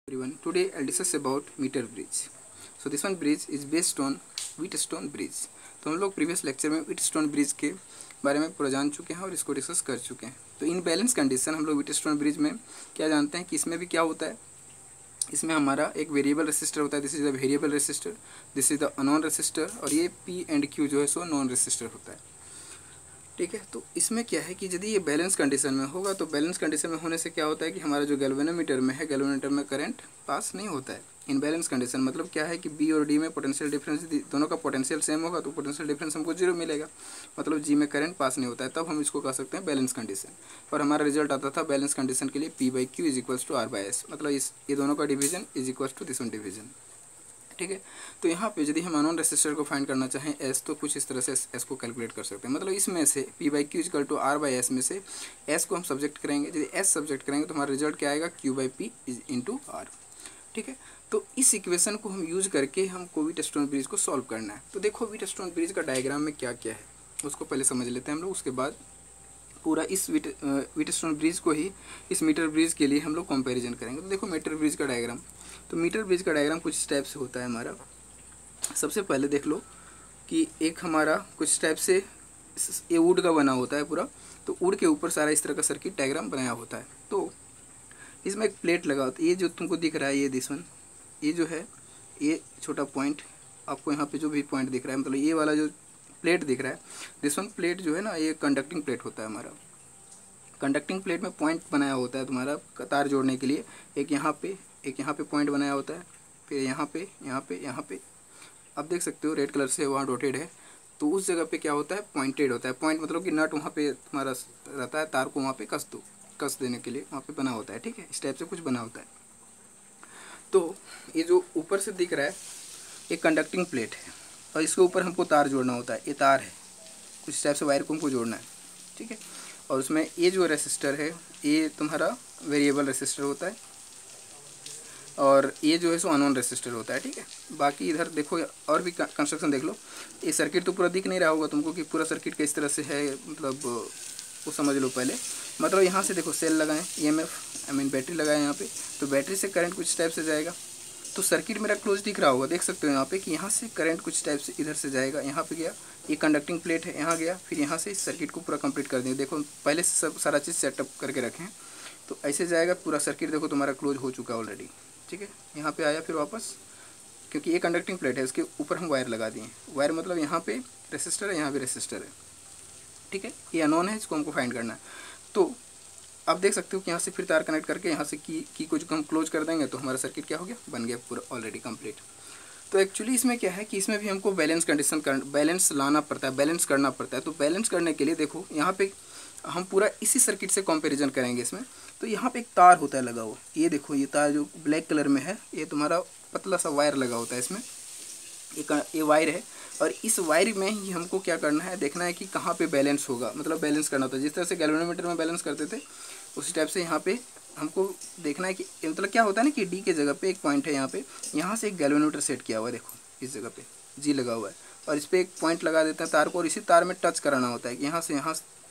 Everyone, today I'll discuss about meter bridge. So this one bridge is based on Wheatstone bridge. तो हम लोग previous lecture में Wheatstone bridge के बारे में पूरा जान चुके हैं और इसको डिस्कस कर चुके हैं। तो इन बैलेंस कंडीशन हम लोग व्हीटस्टोन ब्रिज में क्या जानते हैं कि इसमें भी क्या होता है, इसमें हमारा एक वेरिएबल रेसिस्टर होता है। This is the variable resistor, this is the unknown resistor, और ये पी एंड क्यू जो है सो नॉन रेसिस्टर होता है। ठीक है, तो इसमें क्या है कि यदि ये बैलेंस कंडीशन में होगा तो बैलेंस कंडीशन में होने से क्या होता है कि हमारा जो गैल्वेनोमीटर में है, गैल्वेनोमीटर में करंट पास नहीं होता है। इन बैलेंस कंडीशन मतलब क्या है कि बी और डी में पोटेंशियल डिफरेंस, दोनों का पोटेंशियल सेम होगा तो पोटेंशियल डिफरेंस हमको जीरो मिलेगा, मतलब जी में करंट पास नहीं होता है, तब हम इसको कह सकते हैं बैलेंस कंडीशन। और हमारा रिजल्ट आता था बैलेंस कंडीशन के लिए P by Q is equals to R by S, मतलब ये दोनों का division is equals to this one division. ठीक है, तो यहाँ पे यदि हम अननोन रेसिस्टर को फाइंड करना चाहें एस, तो कुछ इस तरह से एस को कैलकुलेट कर सकते हैं। मतलब इसमें से P by Q equal to R by S में से एस को हम सब्जेक्ट करेंगे। यदि एस सब्जेक्ट करेंगे तो हमारा रिजल्ट क्या आएगा, Q by P is into R. ठीक है, तो इस इक्वेशन को हम यूज करके हमको व्हीटस्टोन ब्रिज को सॉल्व करना है। तो देखो व्हीटस्टोन ब्रिज का डायग्राम में क्या क्या है उसको पहले समझ लेते हैं हम लोग, उसके बाद पूरा इस व्हीटस्टोन ब्रिज को ही इस मीटर ब्रिज के लिए हम लोग कंपैरिजन करेंगे। तो देखो मीटर ब्रिज का डायग्राम, तो मीटर ब्रिज का डायग्राम कुछ टाइप से होता है हमारा। सबसे पहले देख लो कि एक हमारा कुछ टाइप से ये वुड का बना होता है पूरा, तो वुड के ऊपर सारा इस तरह का सर्किट डायग्राम बनाया होता है। तो इसमें एक प्लेट लगा होता है, ये जो तुमको दिख रहा है ये दिस वन, ये जो है ये छोटा पॉइंट आपको यहाँ पे जो भी पॉइंट दिख रहा है, मतलब ये वाला जो प्लेट दिख रहा है, दिस वन प्लेट जो है ना, ये कंडक्टिंग प्लेट होता है हमारा। कंडक्टिंग प्लेट में पॉइंट बनाया होता है तुम्हारा तार जोड़ने के लिए, एक यहाँ पे पॉइंट बनाया होता है, फिर यहाँ पे यहाँ पे आप देख सकते हो रेड कलर से वहाँ डॉटेड है। तो उस जगह पे क्या होता है, पॉइंटेड होता है। पॉइंट मतलब कि नट वहाँ पे तुम्हारा रहता है, तार को वहाँ पे कस देने के लिए वहाँ पे बना होता है। ठीक है, इस टाइप से कुछ बना होता है। तो ये जो ऊपर से दिख रहा है ये कंडक्टिंग प्लेट है, और इसके ऊपर हमको तार जोड़ना होता है। ये तार है, कुछ टाइप से वायर को हमको जोड़ना है। ठीक है, और उसमें ये जो रेसिस्टर है ये तुम्हारा वेरिएबल रेसिस्टर होता है, और ये जो है सो अननोन रेसिस्टर होता है। ठीक है, बाकी इधर देखो और भी कंस्ट्रक्शन देख लो। ये सर्किट तो पूरा दिख नहीं रहा होगा तुमको कि पूरा सर्किट किस तरह से है, मतलब वो समझ लो पहले। मतलब यहाँ से देखो सेल लगाएं, EMF आई मीन बैटरी लगाएं यहाँ पे, तो बैटरी से करंट कुछ टाइप से जाएगा। तो सर्किट मेरा क्लोज दिख रहा होगा, देख सकते हो यहाँ पे कि यहाँ से करंट कुछ टाइप से इधर से जाएगा, यहाँ पे गया, ये कंडक्टिंग प्लेट है, यहाँ गया, फिर यहाँ से इस सर्किट को पूरा कंप्लीट कर देंगे। देखो पहले से सब सारा चीज़ सेटअप करके रखें, तो ऐसे जाएगा पूरा सर्किट। देखो तुम्हारा क्लोज हो चुका है ऑलरेडी। ठीक है, यहाँ पे आया फिर वापस, क्योंकि ये कंडक्टिंग प्लेट है, इसके ऊपर हम वायर लगा दिए। वायर मतलब यहाँ पे रेसिस्टर है, यहाँ भी रेसिस्टर है। ठीक है, ये अननोन है, इसको हमको फाइंड करना है। तो आप देख सकते हो कि यहाँ से फिर तार कनेक्ट करके यहाँ से की को जो हम क्लोज कर देंगे तो हमारा सर्किट क्या हो गया, बन गया पूरा ऑलरेडी कंप्लीट। तो एक्चुअली इसमें क्या है कि इसमें भी हमको बैलेंस कंडीशन बैलेंस लाना पड़ता है, बैलेंस करना पड़ता है। तो बैलेंस करने के लिए देखो यहाँ पे हम पूरा इसी सर्किट से कंपैरिजन करेंगे इसमें। तो यहाँ पे एक तार होता है लगा हुआ, ये देखो ये तार जो ब्लैक कलर में है, ये तुम्हारा पतला सा वायर लगा होता है इसमें, ये वायर है। और इस वायर में ही हमको क्या करना है, देखना है कि कहाँ पे बैलेंस होगा, मतलब बैलेंस करना होता है। जिस तरह से गैल्वेनोमीटर में बैलेंस करते थे उसी टाइप से यहाँ पे हमको देखना है कि मतलब क्या होता है ना कि डी के जगह पे एक पॉइंट है, यहाँ से एक गैल्वेनोमीटर सेट किया हुआ है, देखो इस जगह पे जी लगा हुआ है, और इस पर एक पॉइंट लगा देते हैं तार को, और इसी तार में टच कराना होता है कि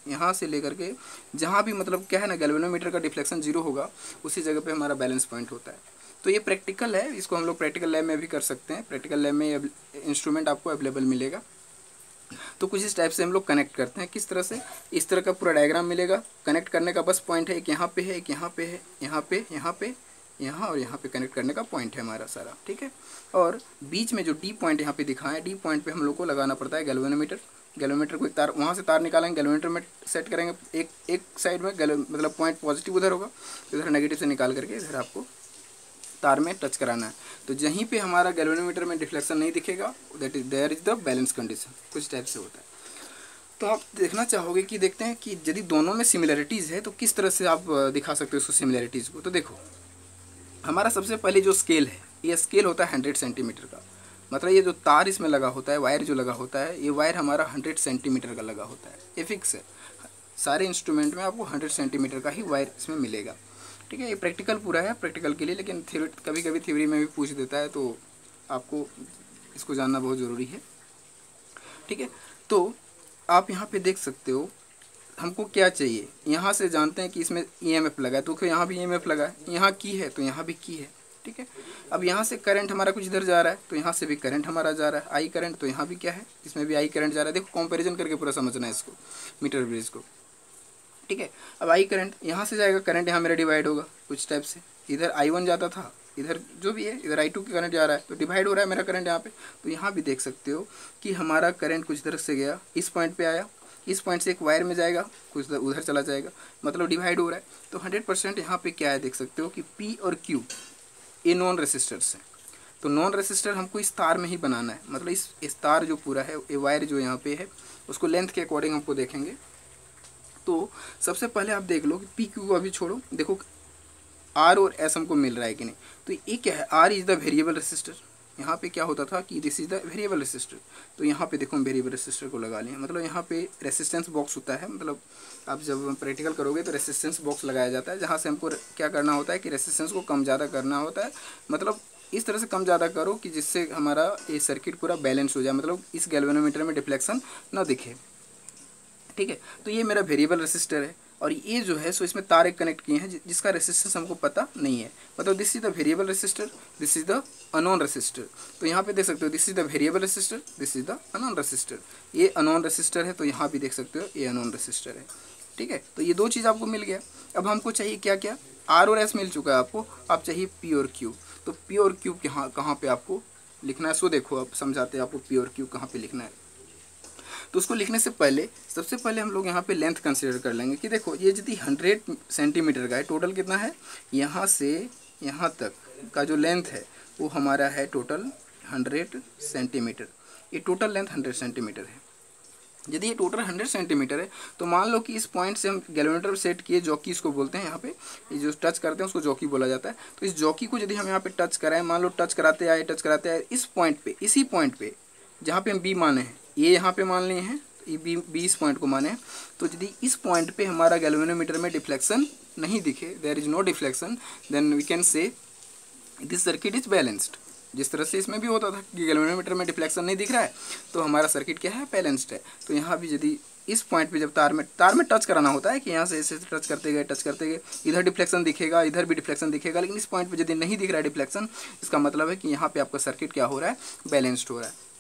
यहाँ से लेकर के जहाँ भी मतलब क्या है ना गैल्वेनोमीटर का डिफ्लेक्शन जीरो होगा उसी जगह पे हमारा बैलेंस पॉइंट होता है। तो ये प्रैक्टिकल है, इसको हम लोग प्रैक्टिकल लैब में भी कर सकते हैं। प्रैक्टिकल लैब में ये इंस्ट्रूमेंट आपको अवेलेबल मिलेगा। तो कुछ इस टाइप से हम लोग कनेक्ट करते हैं। किस तरह से, इस तरह का पूरा डायग्राम मिलेगा। कनेक्ट करने का बस पॉइंट है, एक यहाँ पे है, एक यहाँ पे है, यहाँ पे, यहाँ पे, यहाँ और यहाँ पे कनेक्ट करने का पॉइंट है हमारा सारा। ठीक है, और बीच में जो डी पॉइंट यहाँ पे दिखा है, डी पॉइंट पे हम लोग को लगाना पड़ता है गैल्वेनोमीटर। गैल्वेनोमीटर को एक तार वहाँ से तार निकालेंगे, गैल्वेनोमीटर में सेट करेंगे। एक साइड में मतलब पॉइंट पॉजिटिव उधर होगा, इधर नेगेटिव से निकाल करके इधर आपको तार में टच कराना है। तो जहीं पे हमारा गैल्वेनोमीटर में डिफ्लेक्शन नहीं दिखेगा that is there is the balance condition, कुछ टाइप से होता है। तो आप देखना चाहोगे कि देखते हैं कि यदि दोनों में सिमिलरिटीज़ है तो किस तरह से आप दिखा सकते हो उसको सिमिलरिटीज़ को। तो देखो हमारा सबसे पहले जो स्केल है, ये स्केल होता है 100 सेंटीमीटर का। मतलब ये जो तार इसमें लगा होता है, वायर जो लगा होता है, ये वायर हमारा 100 सेंटीमीटर का लगा होता है। ये फिक्स है, सारे इंस्ट्रूमेंट में आपको 100 सेंटीमीटर का ही वायर इसमें मिलेगा। ठीक है, ये प्रैक्टिकल पूरा है प्रैक्टिकल के लिए, लेकिन कभी कभी थ्योरी में भी पूछ देता है, तो आपको इसको जानना बहुत ज़रूरी है। ठीक है, तो आप यहाँ पे देख सकते हो हमको क्या चाहिए। यहाँ से जानते हैं कि इसमें EMF लगा है, तो यहाँ भी EMF लगा है, यहाँ की है तो यहाँ भी की है। ठीक है। अब यहाँ से करंट हमारा कुछ इधर जा रहा है, तो यहाँ से भी करंट हमारा जा रहा है आई करंट, तो यहाँ भी क्या है, इसमें भी आई करंट जा रहा है। देखो कंपैरिजन करके पूरा समझना है इसको, मीटर ब्रिज को, ठीक है। अब आई करंट यहाँ से जाएगा, करंट यहाँ मेरा डिवाइड होगा कुछ टाइप से, इधर I1 जाता था, इधर जो भी है इधर I2 की करंट जा रहा है, तो डिवाइड हो रहा है मेरा करंट यहाँ पे। तो यहाँ भी देख सकते हो कि हमारा करंट कुछ इधर से गया, इस पॉइंट पे आया, इस पॉइंट से एक वायर में जाएगा, कुछ उधर चला जाएगा, मतलब डिवाइड हो रहा है। तो 100% यहाँ पे क्या है देख सकते हो कि P और Q ये नॉन रेसिस्टर्स हैं। तो नॉन रेसिस्टर हमको इस तार में ही बनाना है, मतलब इस तार जो पूरा है, ये वायर जो यहाँ पे है, उसको लेंथ के अकॉर्डिंग हमको देखेंगे। तो सबसे पहले आप देख लो कि पी क्यू को अभी छोड़ो, देखो आर और एस हमको मिल रहा है कि नहीं। तो ये क्या है, R is the variable resistor. यहाँ पे क्या होता था कि this is the variable resistor, तो यहाँ पे देखो हम वेरिएबल रेसिस्टर को लगा लिए, मतलब यहाँ पे रेसिस्टेंस बॉक्स होता है, मतलब आप जब प्रैक्टिकल करोगे तो रेसिस्टेंस बॉक्स लगाया जाता है, जहाँ से हमको क्या करना होता है कि रेसिस्टेंस को कम ज़्यादा करना होता है, मतलब इस तरह से कम ज़्यादा करो कि जिससे हमारा ये सर्किट पूरा बैलेंस हो जाए, मतलब इस गैल्वेनोमीटर में डिफ्लेक्शन ना दिखे, ठीक है। तो ये मेरा वेरिएबल रेसिस्टर है, और ये जो है सो इसमें तार एक कनेक्ट किए हैं जिसका रेसिस्टेंस हमको पता नहीं है, मतलब this is the variable resistor, this is the unknown resistor. तो यहाँ पे देख सकते हो this is the variable resistor, this is the unknown resistor. ये अननोन रेसिस्टर है, तो यहाँ भी देख सकते हो ये अननोन रेसिस्टर है, ठीक है। तो ये दो चीज़ आपको मिल गया। अब हमको चाहिए क्या क्या, आर और एस मिल चुका है आपको, अब चाहिए पी और क्यू। तो पी और क्यू कहाँ पे आपको लिखना है, सो देखो अब समझाते हैं आपको पी और क्यू कहाँ पे लिखना है। तो उसको लिखने से पहले सबसे पहले हम लोग यहाँ पे लेंथ कंसीडर कर लेंगे कि देखो ये यदि 100 सेंटीमीटर का है, टोटल कितना है, यहाँ से यहाँ तक का जो लेंथ है वो हमारा है टोटल 100 सेंटीमीटर। ये टोटल लेंथ 100 सेंटीमीटर है। यदि ये टोटल 100 सेंटीमीटर है तो मान लो कि इस पॉइंट से हम गैल्वेनोमीटर सेट किए, जॉकी इसको बोलते हैं, यहाँ पे ये जो टच करते हैं उसको जॉकी बोला जाता है। तो इस जॉकी को यदि हम यहाँ पे टच कराएं, मान लो टच कराते आए इस पॉइंट पे, इसी पॉइंट पे जहाँ पे हम बी माने हैं, ये यहाँ पे मान लिए हैं, ये बी इस पॉइंट को माने, तो यदि इस पॉइंट पे हमारा गैल्वेनोमीटर में डिफ्लेक्शन नहीं दिखे, there is no deflection, then we can say this circuit is balanced. जिस तरह से इसमें भी होता था कि गैल्वेनोमीटर में डिफ्लेक्शन नहीं दिख रहा है तो हमारा सर्किट क्या है, बैलेंस्ड है। तो यहाँ भी यदि इस पॉइंट पे जब तार में टच कराना होता है कि यहाँ से ऐसे टच करते गए इधर डिफ्लेक्शन दिखेगा, इधर भी डिफ्लेक्शन दिखेगा, लेकिन इस पॉइंट पे यदि नहीं दिख रहा है डिफ्लेक्शन, इसका मतलब है कि यहाँ पे आपका सर्किट क्या हो रहा है, बैलेंस्ड हो रहा है।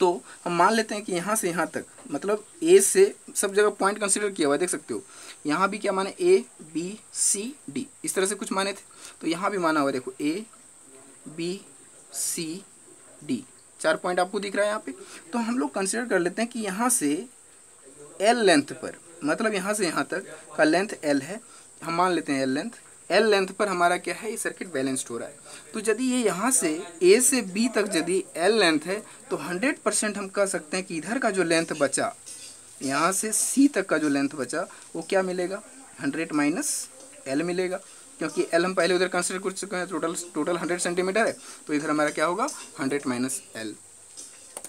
तो हम मान लेते हैं कि यहाँ से यहाँ तक, मतलब ए से सब जगह पॉइंट कंसीडर किया हुआ है, देख सकते हो यहाँ भी क्या माने, ए बी सी डी, इस तरह से कुछ माने थे, तो यहाँ भी माना हुआ, देखो A B C D, 4 point आपको दिख रहा है यहाँ पे। तो हम लोग कंसीडर कर लेते हैं कि यहाँ से एल लेंथ पर, मतलब यहाँ से यहाँ तक का लेंथ एल है, हम मान लेते हैं एल लेंथ पर हमारा क्या है, ये सर्किट बैलेंस्ड हो रहा है। तो यदि ये यहाँ से ए से बी तक यदि एल लेंथ है तो 100% हम कह सकते हैं कि इधर का जो लेंथ बचा, यहाँ से सी तक का जो लेंथ बचा वो क्या मिलेगा, 100 माइनस एल मिलेगा, क्योंकि एल हम पहले उधर कंसिडर कर चुके हैं, टोटल 100 सेंटीमीटर है, तो इधर हमारा क्या होगा 100 माइनस एल।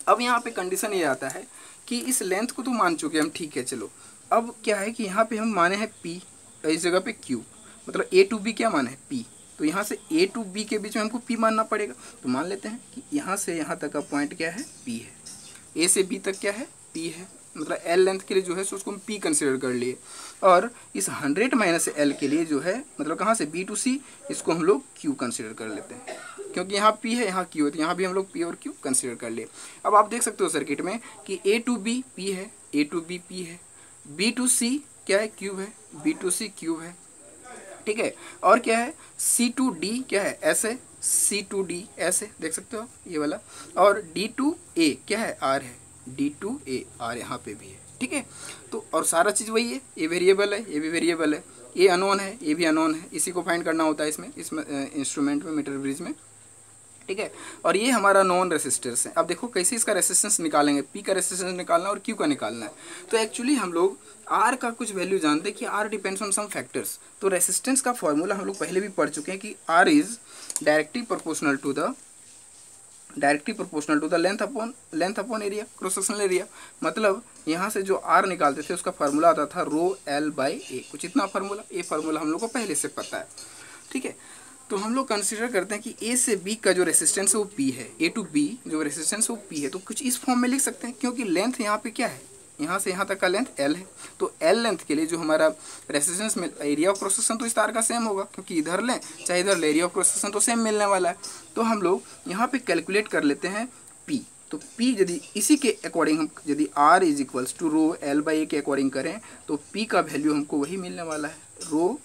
अब यहाँ पे कंडीशन ये आता है कि इस लेंथ को तो मान चुके हम, ठीक है चलो, अब क्या है कि यहाँ पे हम माने हैं पी, इस जगह पे क्यू, मतलब ए टू बी क्या माने हैं पी, तो यहाँ से ए टू बी के बीच में हमको पी मानना पड़ेगा। तो मान लेते हैं कि यहाँ से यहाँ तक का पॉइंट क्या है, पी है, ए से बी तक क्या है, पी है, मतलब एल लेंथ के लिए जो है सो उसको हम पी कंसिडर कर लिए, और इस 100 माइनस एल के लिए जो है, मतलब कहाँ से बी टू सी, इसको हम लोग क्यू कंसिडर कर लेते हैं, क्योंकि यहाँ पी है यहाँ क्यू है, तो यहाँ भी हम लोग पी और क्यू कंसिडर कर लिए। अब आप देख सकते हो सर्किट में कि ए टू बी पी है, ए टू बी पी है, बी टू सी क्या है, क्यू है, बी टू सी क्यू है, ठीक है, और क्या है सी टू डी क्या है, ऐसे सी टू डी ऐसे देख सकते हो ये वाला, और डी टू ए क्या है, आर है, डी टू ए आर यहाँ पे भी है, ठीक है। तो और सारा चीज़ वही है, ये वेरिएबल है, ये भी वेरिएबल है, ये अननोन है, ये भी अननोन है, इसी को फाइंड करना होता है इसमें इंस्ट्रूमेंट में, मीटर ब्रिज में, ठीक है। और ये हमारा नॉन रेसिस्टेंस है। अब देखो कैसे इसका रेसिस्टेंस निकालेंगे, पी का रेसिस्टेंस निकालना है और क्यू का निकालना है। तो एक्चुअली हम लोग आर का कुछ वैल्यू जानते हैं कि R depends on some factors. तो रेसिस्टेंस का फॉर्मूला हम लोग पहले भी पढ़ चुके हैं कि R is directly proportional to the length upon area, cross sectional area. मतलब यहाँ से जो आर निकालते थे उसका फार्मूला आता था रो एल बाई ए, कुछ इतना फार्मूला, ये फार्मूला हम लोग को पहले से पता है, ठीक है। तो हम लोग कंसीडर करते हैं कि ए से बी का जो रेसिस्टेंस है वो पी है, ए टू बी जो रेसिस्टेंस है वो पी है, तो कुछ इस फॉर्म में लिख सकते हैं, क्योंकि लेंथ यहाँ पे क्या है, यहाँ से यहाँ तक का लेंथ L है, तो L लेंथ के लिए जो हमारा रेसिस्टेंस में एरिया ऑफ क्रॉस सेक्शन तो इस तार का सेम होगा, क्योंकि इधर लें चाहे इधर ले, एरिया ऑफ क्रॉस सेक्शन तो सेम मिलने वाला है। तो हम लोग यहाँ पे कैलकुलेट कर लेते हैं P। तो P यदि इसी के अकॉर्डिंग हम यदि R is equals to rho L by A के अकॉर्डिंग करें तो P का वैल्यू हमको वही मिलने वाला है, रो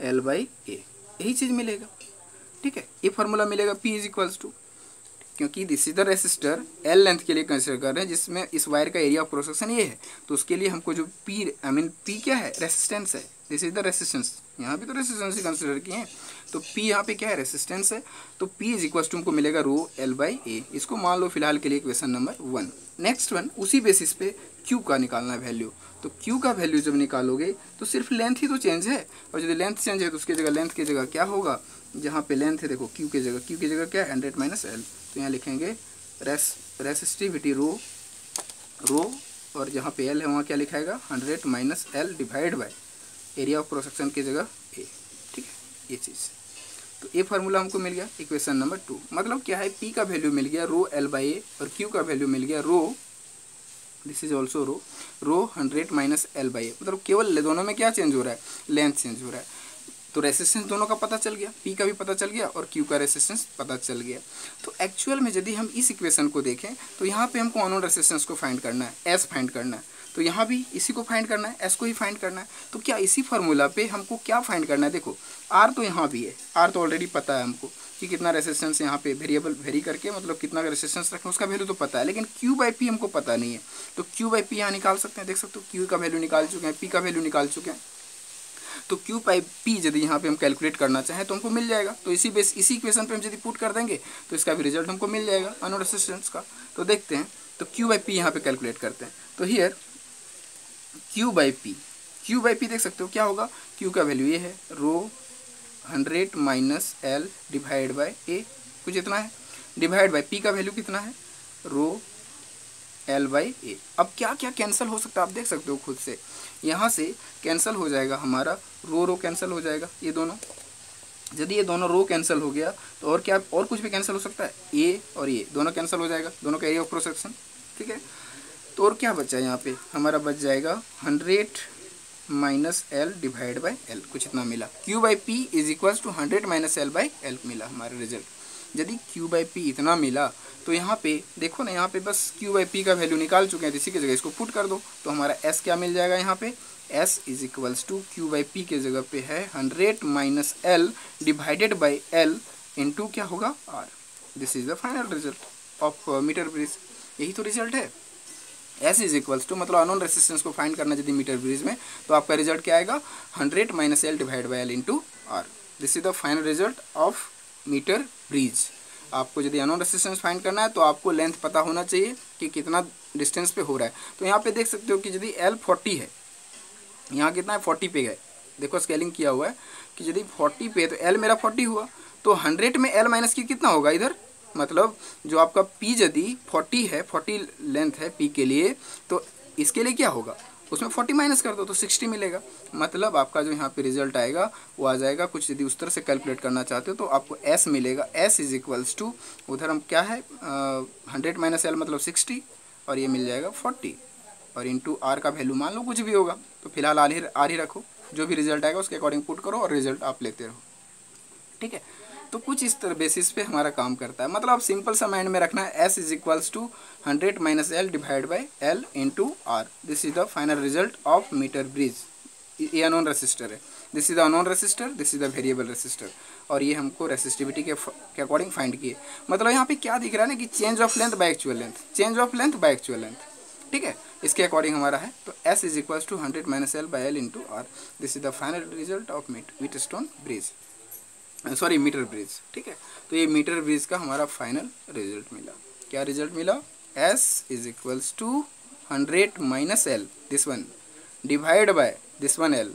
L बाई ए, यही चीज़ मिलेगा। ठीक है, ये फार्मूला मिलेगा P इज इक्वल्स टू, क्योंकि this is the resistor L length के लिए कंसिडर कर रहे हैं जिसमें इस वायर का एरिया ऑफ क्रॉस सेक्शन ये है, तो उसके लिए हमको जो P क्या है, रेसिस्टेंस है। दिस इज द रेसिस्टेंस, यहाँ भी तो रेसिस्टेंस ही कंसिडर किए हैं, तो P यहाँ पे क्या है, रेसिस्टेंस है। तो P इज इक्वल टू हमको मिलेगा रो L बाई ए, इसको मान लो फिलहाल के लिए इक्वेशन नंबर 1। नेक्स्ट वन, उसी बेसिस पे Q का निकालना है वैल्यू। तो Q का वैल्यू जब निकालोगे तो सिर्फ लेंथ ही तो चेंज है, और यदि लेंथ चेंज है तो उसकी जगह लेंथ की जगह क्या होगा, जहाँ पे लेंथ है देखो Q की जगह क्या है, 100 माइनस L, तो यहाँ लिखेंगे रेसिस्टिविटी रो और जहाँ पे L है वहाँ क्या लिखाएगा, 100 minus L divide by area of cross section की जगह A। ठीक है, ये चीज़, तो ये फार्मूला हमको मिल गया इक्वेशन नंबर 2। मतलब क्या है, P का वैल्यू मिल गया रो L बाई ए और Q का वैल्यू मिल गया rho, this is also rho 100 minus L by A. मतलब केवल दोनों में क्या चेंज हो रहा है, लेंथ चेंज हो रहा है। तो रेसिस्टेंस दोनों का पता चल गया, P का भी पता चल गया और Q का रेसिस्टेंस पता चल गया। तो एक्चुअल में यदि हम इस इक्वेशन को देखें तो यहाँ पे हमको अननोन रेसिस्टेंस को फाइंड करना है, S फाइंड करना है, तो यहाँ भी इसी को फाइंड करना है, S को ही फाइंड करना है। तो क्या इसी फार्मूला पे हमको क्या फाइंड करना है, देखो R तो यहाँ भी है, R तो ऑलरेडी पता है हमको कि कितना रेसिस्टेंस यहाँ पे वेरी करके मतलब कितना रेसिस्टेंस रखें उसका वैल्यू तो पता है, लेकिन Q बाई P हमको पता नहीं है। तो Q बाई P यहाँ निकाल सकते हैं, देख सकते हो Q का वैल्यू निकाल चुके हैं, P का वैल्यू निकाल चुके हैं। तो Q बाई P यदि यहाँ पे हम कैलकुलेट करना चाहें तो हमको मिल जाएगा। तो इसी इक्वेशन पे हम यदि पुट कर देंगे तो इसका भी रिजल्ट हमको मिल जाएगा अननोन रेसिस्टेंस का। तो देखते हैं, तो Q बाई P यहाँ पे कैलकुलेट करते हैं। तो हियर Q बाई P देख सकते हो क्या होगा, Q का वैल्यू ये है रो 100 माइनस L डिवाइड बाई ए, कुछ इतना है, डिवाइड बाई P का वैल्यू कितना है, रो L बाई ए। अब क्या क्या कैंसिल हो सकता है आप देख सकते हो खुद से, यहाँ से कैंसिल हो जाएगा हमारा रो कैंसिल हो जाएगा, ये दोनों, यदि ये दोनों रो कैंसिल हो गया तो और क्या, और कुछ भी कैंसिल हो सकता है, ए और ये दोनों कैंसिल हो जाएगा, दोनों का एरिया ऑफ क्रॉस सेक्शन। ठीक है, तो और क्या बचा यहाँ पे हमारा, बच जाएगा 100 minus L divide by L, कुछ इतना मिला। Q by P is equals to 100 minus L by L मिला हमारा रिजल्ट। यदि Q बाई P इतना मिला तो यहाँ पे देखो ना, यहाँ पे बस Q बाई P का वैल्यू निकाल चुके हैं, इसी की जगह इसको पुट कर दो तो हमारा S क्या मिल जाएगा, यहाँ पे S is equals to Q by P के जगह पे है 100 minus L divided by L into क्या होगा R। This is the final result of metre bridge, यही तो रिजल्ट है। S इज इक्वल्स टू मतलब अननोन रेसिस्टेंस को फाइंड करना यदि मीटर ब्रिज में, तो आपका रिजल्ट क्या आएगा, 100 minus L divide by L into R। This is the final result of metre bridge. आपको यदि अननोन रेसिस्टेंस फाइंड करना है तो आपको लेंथ पता होना चाहिए कि कितना डिस्टेंस पे हो रहा है। तो यहाँ पे देख सकते हो कि यदि L 40 है, यहाँ कितना है 40 पे गए, देखो स्केलिंग किया हुआ है कि यदि 40 पे तो L मेरा 40 हुआ, तो 100 में L माइनस की कितना होगा इधर, मतलब जो आपका P यदि 40 है, 40 लेंथ है P के लिए, तो इसके लिए क्या होगा, उसमें 40 माइनस कर दो तो 60 मिलेगा। मतलब आपका जो यहाँ पे रिजल्ट आएगा वो आ जाएगा कुछ, यदि उस तरह से कैलकुलेट करना चाहते हो तो आपको S मिलेगा, S इज इक्वल्स टू उधर हम क्या है 100 माइनस L मतलब 60 और ये मिल जाएगा 40 और इंटू R का वैल्यू मान लो कुछ भी होगा, तो फिलहाल आर ही रखो, जो भी रिजल्ट आएगा उसके अकॉर्डिंग पुट करो और रिजल्ट आप लेते रहो। ठीक है, तो कुछ इस तरह बेसिस पे हमारा काम करता है। मतलब आप सिंपल सा माइंड में रखना है, S is equals to 100 minus L divide by L into R। This is the final result of metre bridge. ये अननोन रेसिस्टर है, this is the unknown resistor, this is the variable resistor, और ये हमको resistivity के according find किए। मतलब यहाँ पे क्या दिख रहा है ना कि change of length by actual length, change of length by actual length. ठीक है, इसके अकॉर्डिंग हमारा है, तो S is equals to 100 minus L by L into R। This is the final result of Wheatstone bridge, sorry metre bridge. ठीक है, तो ये मीटर ब्रिज का हमारा फाइनल रिजल्ट मिला। क्या रिजल्ट मिला, S is equals to 100 minus L this one divide by this one L।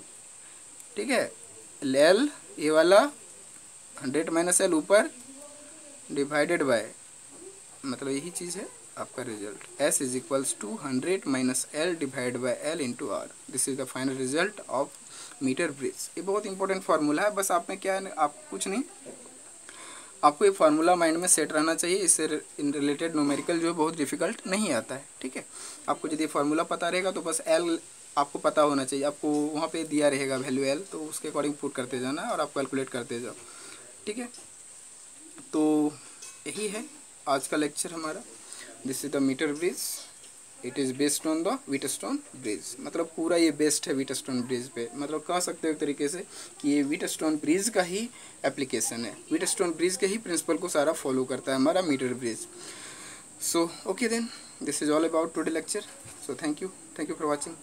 ठीक है, L ये वाला 100 माइनस L ऊपर डिवाइडेड बाय, मतलब यही चीज़ है आपका result. S is equals to 100 minus L divide by L into R। This is the final result of metre bridge. ये बहुत इंपॉर्टेंट फार्मूला है, बस आप में क्या है, आप कुछ नहीं, आपको ये फार्मूला माइंड में सेट रहना चाहिए, इससे इन रिलेटेड न्यूमेरिकल जो है बहुत डिफिकल्ट नहीं आता है। ठीक है, आपको यदि फार्मूला पता रहेगा तो बस एल आपको पता होना चाहिए, आपको वहाँ पे दिया रहेगा वैल्यू एल, तो उसके अकॉर्डिंग पुट करते जाना और आप कैलकुलेट करते जाओ। ठीक है, तो यही है आज का लेक्चर हमारा। This is the metre bridge, it is based on the Wheatstone bridge. मतलब पूरा ये बेस्ड है व्हीटस्टोन ब्रिज पे, मतलब कह सकते हो एक तरीके से कि ये व्हीटस्टोन ब्रिज का ही एप्लीकेशन है, व्हीटस्टोन ब्रिज के ही प्रिंसिपल को सारा फॉलो करता है हमारा metre bridge. So okay then, this is all about today lecture. So thank you for watching.